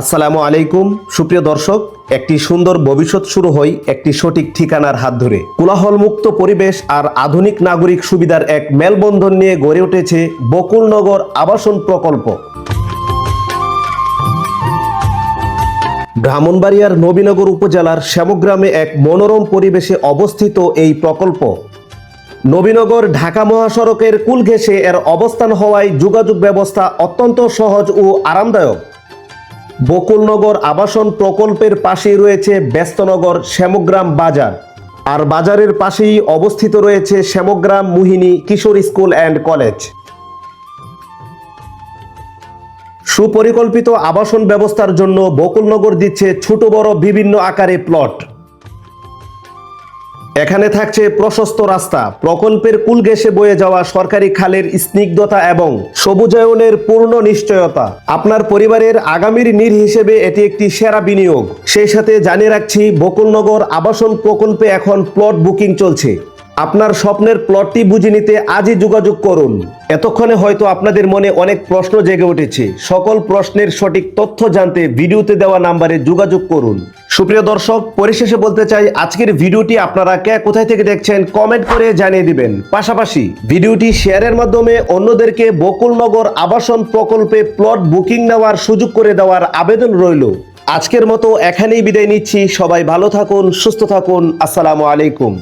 আসসালামু আলাইকুম সুপ্রিয় দর্শক, একটি সুন্দর ভবিষ্যৎ শুরু হয় একটি সঠিক ঠিকানার হাত ধরে। কোলাহলমুক্ত পরিবেশ আর আধুনিক নাগরিক সুবিধার এক মেলবন্ধন নিয়ে গড়ে উঠেছে বকুলনগর আবাসন প্রকল্প। ব্রাহ্মণবাড়িয়ার নবীনগর উপজেলার শ্যামগ্রামে এক মনোরম পরিবেশে অবস্থিত এই প্রকল্প। নবীনগর ঢাকা মহাসড়কের কুল ঘেঁষে এর অবস্থান হওয়ায় যোগাযোগ ব্যবস্থা অত্যন্ত সহজ ও আরামদায়ক। বকুলনগর আবাসন প্রকল্পের পাশেই রয়েছে ব্যস্তনগর শ্যামগ্রাম বাজার, আর বাজারের পাশেই অবস্থিত রয়েছে শ্যামগ্রাম মোহিনী কিশোর স্কুল অ্যান্ড কলেজ। সুপরিকল্পিত আবাসন ব্যবস্থার জন্য বকুলনগর দিচ্ছে ছোট বড় বিভিন্ন আকারে প্লট। এখানে থাকছে প্রশস্ত রাস্তা, প্রকল্পের কুল ঘেঁষে বয়ে যাওয়া সরকারি খালের স্নিগ্ধতা এবং সবুজায়নের পূর্ণ নিশ্চয়তা। আপনার পরিবারের আগামীর নীড় হিসেবে এটি একটি সেরা বিনিয়োগ। সেই সাথে জানিয়ে রাখছি, বকুলনগর আবাসন প্রকল্পে এখন প্লট বুকিং চলছে। আপনার স্বপ্নের প্লটটি বুঝে নিতে আজই যোগাযোগ করুন। এতক্ষণে হয়তো আপনাদের মনে অনেক প্রশ্ন জেগে উঠেছে। সকল প্রশ্নের সঠিক তথ্য জানতে ভিডিওতে দেওয়া নাম্বারে যোগাযোগ করুন। সুপ্রিয় দর্শক, পরিশেষে বলতে চাই, আজকের ভিডিওটি আপনারা কে কোথায় থেকে দেখছেন কমেন্ট করে জানিয়ে দিবেন। পাশাপাশি ভিডিওটি শেয়ারের মাধ্যমে অন্যদেরকে বকুলনগর আবাসন প্রকল্পে প্লট বুকিং নেওয়ার সুযোগ করে দেওয়ার আবেদন রইল। আজকের মতো এখানেই বিদায় নিচ্ছি। সবাই ভালো থাকুন, সুস্থ থাকুন। আসসালামু আলাইকুম।